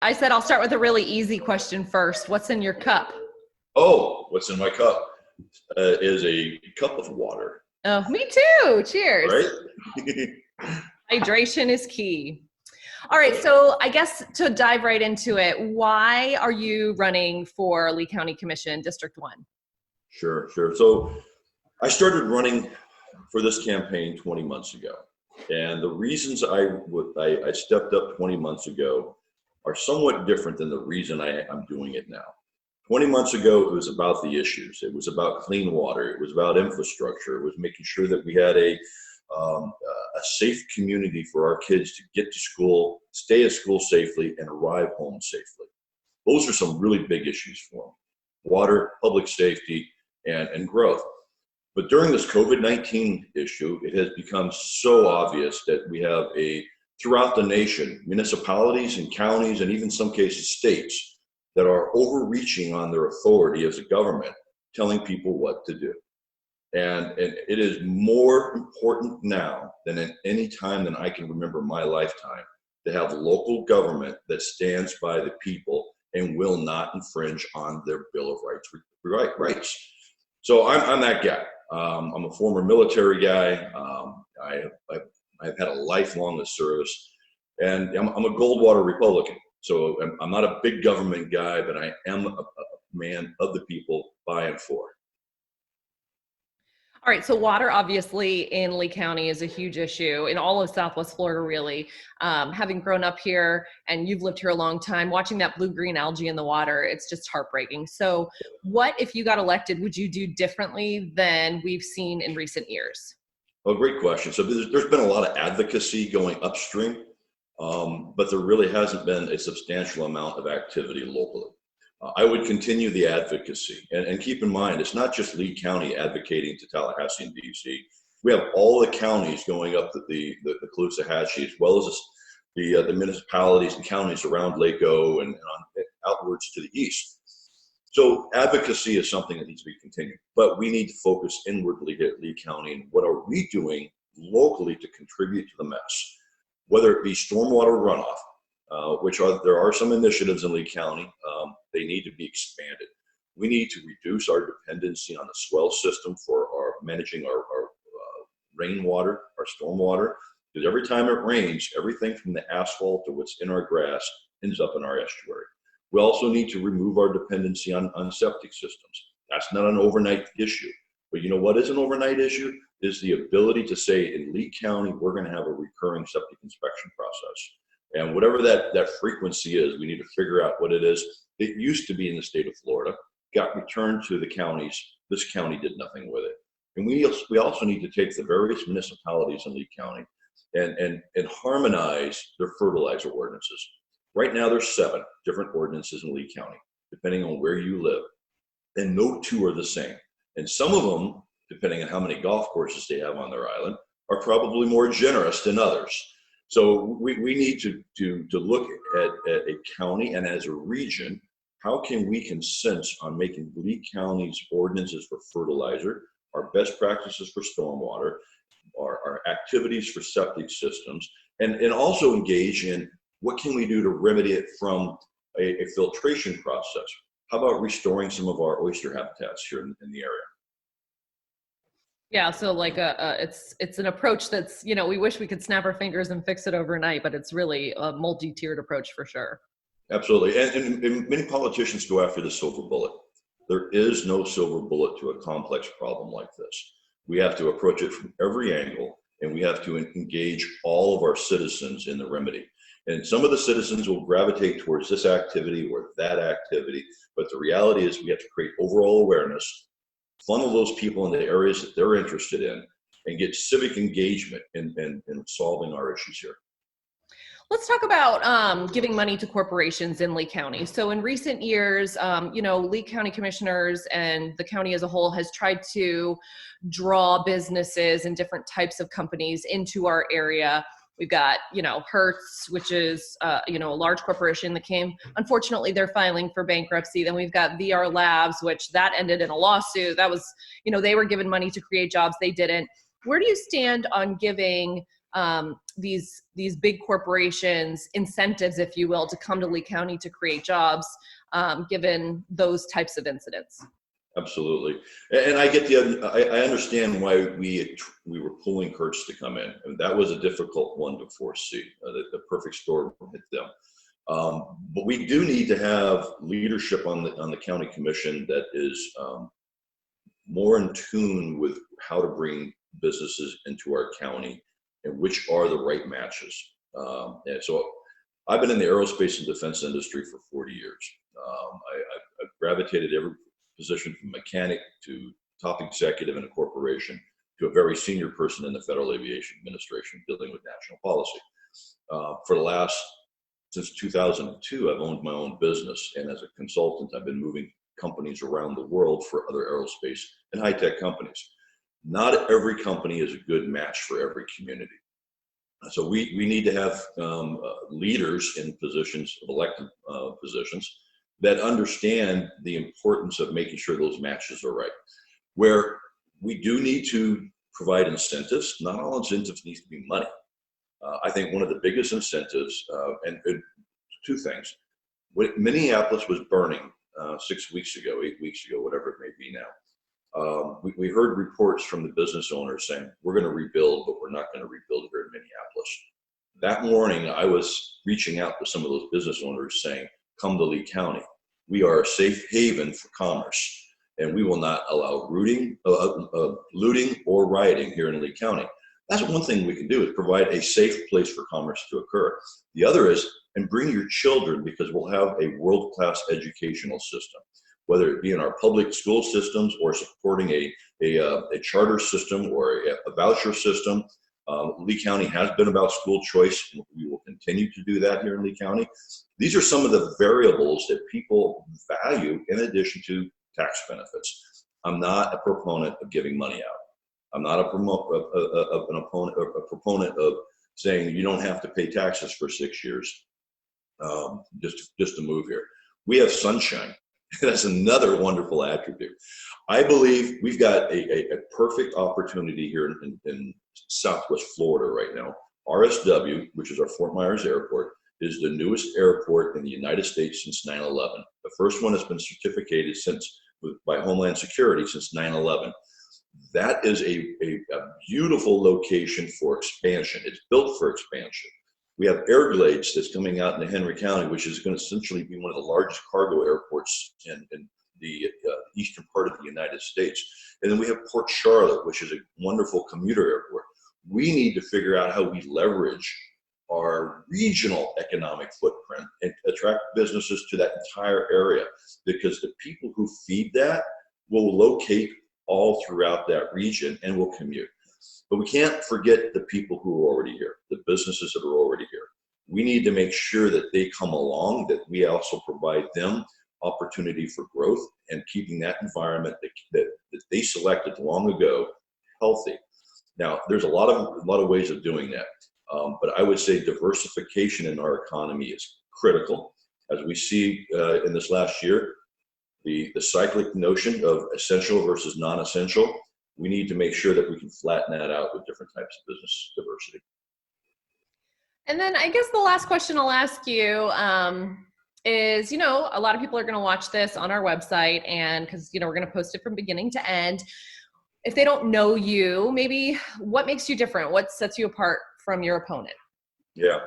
I said I'll start with a really easy question first. What's in your cup? Oh, what's in my cup is a cup of water. Oh, me too. All Cheers. right. Hydration is key. All right, so I guess to dive right into it, why are you running for Lee County Commission District 1? Sure, sure. So I started running for this campaign 20 months ago. And the reasons I stepped up 20 months ago are somewhat different than the reason I'm doing it now. 20 months ago, it was about the issues. It was about clean water. It was about infrastructure. It was making sure that we had a safe community for our kids to get to school, stay at school safely, and arrive home safely. Those are some really big issues for them. Water, public safety, and growth. But during this COVID-19 issue, it has become so obvious that we have throughout the nation, municipalities and counties, and even some cases states, that are overreaching on their authority as a government, telling people what to do. And it is more important now than at any time than I can remember in my lifetime to have local government that stands by the people and will not infringe on their Bill of Rights. So I'm that guy. I'm a former military guy. I've had a lifelong of service, and I'm a Goldwater Republican. So I'm not a big government guy, but I am a man of the people, by and for. All right, so water obviously in Lee County is a huge issue in all of Southwest Florida, really. Having grown up here and you've lived here a long time, watching that blue-green algae in the water, it's just heartbreaking. So what, if you got elected, would you do differently than we've seen in recent years? Oh, great question. So there's been a lot of advocacy going upstream, but there really hasn't been a substantial amount of activity locally. I would continue the advocacy, and keep in mind, it's not just Lee County advocating to Tallahassee and DC. We have all the counties going up the Caloosahatchee, as well as the municipalities and counties around Lake O and outwards to the east. So advocacy is something that needs to be continued, but we need to focus inwardly here at Lee County and what are we doing locally to contribute to the mess, whether it be stormwater runoff, there are some initiatives in Lee County. They need to be expanded. We need to reduce our dependency on the swell system for managing our rainwater, our stormwater, because every time it rains, everything from the asphalt to what's in our grass ends up in our estuary. We also need to remove our dependency on septic systems. That's not an overnight issue. But you know what is an overnight issue? Is the ability to say in Lee County, we're going to have a recurring septic inspection process. And whatever that frequency is, we need to figure out what it is. It used to be in the state of Florida, got returned to the counties. This county did nothing with it. And we also need to take the various municipalities in Lee County and harmonize their fertilizer ordinances. Right now, there's 7 different ordinances in Lee County, depending on where you live. And no 2 are the same. And some of them, depending on how many golf courses they have on their island, are probably more generous than others. So we need to look at a county and as a region, how can we consent on making Lee County's ordinances for fertilizer, our best practices for stormwater, our activities for septic systems, and also engage in what can we do to remedy it from a filtration process? How about restoring some of our oyster habitats here in the area? Yeah, so like it's an approach that's, we wish we could snap our fingers and fix it overnight, but it's really a multi-tiered approach for sure. Absolutely, and many politicians go after the silver bullet. There is no silver bullet to a complex problem like this. We have to approach it from every angle, and we have to engage all of our citizens in the remedy. And some of the citizens will gravitate towards this activity or that activity, but the reality is we have to create overall awareness, funnel those people in the areas that they're interested in, and get civic engagement in solving our issues here. Let's talk about giving money to corporations in Lee County. So in recent years, Lee County commissioners and the county as a whole has tried to draw businesses and different types of companies into our area. We've got, Hertz, which is, a large corporation that came. Unfortunately, they're filing for bankruptcy. Then we've got VR Labs, which that ended in a lawsuit. That was, they were given money to create jobs. They didn't. Where do you stand on giving these big corporations incentives, if you will, to come to Lee County to create jobs, given those types of incidents. Absolutely. And I get I understand why we were pulling Kurtz to come in. And that was a difficult one to foresee. The perfect storm hit them. But we do need to have leadership on the county commission that is more in tune with how to bring businesses into our county and which are the right matches. And so I've been in the aerospace and defense industry for 40 years. I've gravitated every position from mechanic to top executive in a corporation to a very senior person in the Federal Aviation Administration dealing with national policy. Since 2002, I've owned my own business, and as a consultant, I've been moving companies around the world for other aerospace and high-tech companies. Not every company is a good match for every community. So we need to have leaders in positions, of elected positions, that understand the importance of making sure those matches are right. Where we do need to provide incentives, not all incentives need to be money. I think one of the biggest incentives, and two things. Minneapolis was burning 6 weeks ago, 8 weeks ago, whatever it may be now. We heard reports from the business owners saying, we're going to rebuild, but we're not going to rebuild here in Minneapolis. That morning, I was reaching out to some of those business owners saying, come to Lee County. We are a safe haven for commerce, and we will not allow looting or rioting here in Lee County. That's one thing we can do, is provide a safe place for commerce to occur. The other is, and bring your children, because we'll have a world-class educational system, whether it be in our public school systems or supporting a charter system or a voucher system. Lee County has been about school choice, and we will continue to do that here in Lee County. These are some of the variables that people value in addition to tax benefits. I'm not a proponent of giving money out. I'm not a proponent of saying you don't have to pay taxes for 6 years just to move here. We have sunshine. That's another wonderful attribute. I believe we've got a perfect opportunity here in Southwest Florida right now. RSW, which is our Fort Myers Airport, is the newest airport in the United States since 9/11. The first one has been certificated by Homeland Security since 9/11. That is a beautiful location for expansion. It's built for expansion. We have Airglades that's coming out in Henry County, which is going to essentially be one of the largest cargo airports in the eastern part of the United States. And then we have Port Charlotte, which is a wonderful commuter airport. We need to figure out how we leverage our regional economic footprint and attract businesses to that entire area, because the people who feed that will locate all throughout that region and will commute. But we can't forget the people who are already here, the businesses that are already here. We need to make sure that they come along, that we also provide them opportunity for growth and keeping that environment that they selected long ago healthy. Now, there's a lot of ways of doing that. But I would say diversification in our economy is critical. As we see in this last year, the cyclic notion of essential versus non-essential, we need to make sure that we can flatten that out with different types of business diversity. And then I guess the last question I'll ask you is, a lot of people are going to watch this on our website, and because, we're going to post it from beginning to end. If they don't know you, maybe what makes you different? What sets you apart from your opponent? Yeah.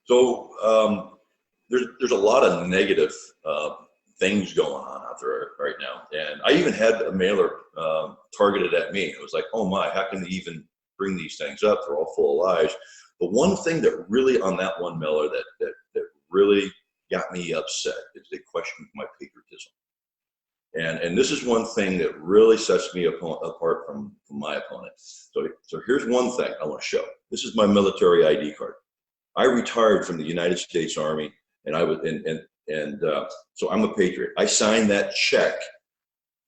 So there's a lot of negative things going on out there right now. And I even had a mailer targeted at me. It was like, oh my, how can they even bring these things up? They're all full of lies. But one thing that really on that one mailer that really got me upset is they questioned my patriotism. And this is one thing that really sets me apart from my opponent. So here's one thing I want to show. This is my military ID card. I retired from the United States Army, and I was so I'm a patriot. I signed that check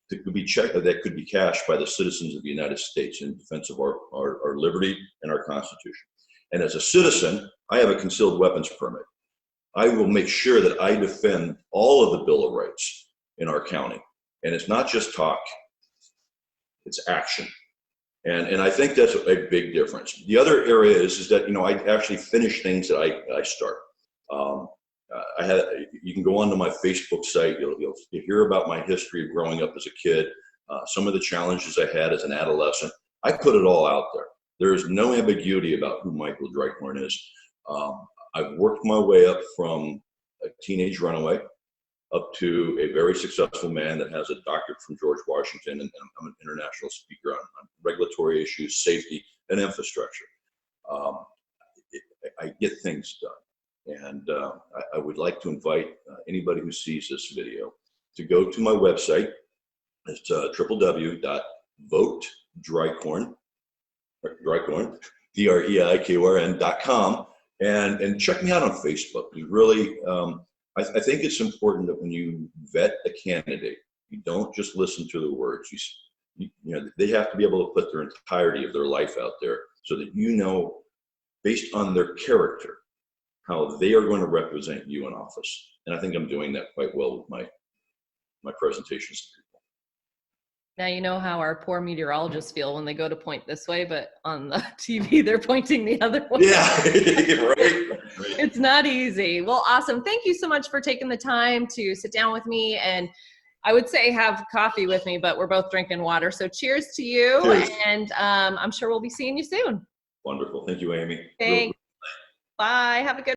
that could be cashed by the citizens of the United States in defense of our liberty and our Constitution. And as a citizen, I have a concealed weapons permit. I will make sure that I defend all of the Bill of Rights in our county. And it's not just talk, it's action. And I think that's a big difference. The other area is that, you know, I actually finish things that I start. Um, you can go onto my Facebook site, you'll hear about my history of growing up as a kid, some of the challenges I had as an adolescent. I put it all out there. There is no ambiguity about who Michael Dreikorn is. I've worked my way up from a teenage runaway up to a very successful man that has a doctorate from George Washington, and I'm an international speaker on regulatory issues, safety, and infrastructure. I get things done, and I would like to invite anybody who sees this video to go to my website. It's www.votedreikorn, DREIKORN.com, and check me out on Facebook. You really, I think it's important that when you vet a candidate, you don't just listen to the words. You know, they have to be able to put their entirety of their life out there so that you know, based on their character, how they are going to represent you in office. And I think I'm doing that quite well with my presentations to people. Now you know how our poor meteorologists feel when they go to point this way, but on the TV they're pointing the other way. Yeah, right. It's not easy. Well, awesome. Thank you so much for taking the time to sit down with me, and I would say have coffee with me, but we're both drinking water. So cheers to you. Cheers. And I'm sure we'll be seeing you soon. Wonderful. Thank you, Amy. Thanks. Bye. Have a good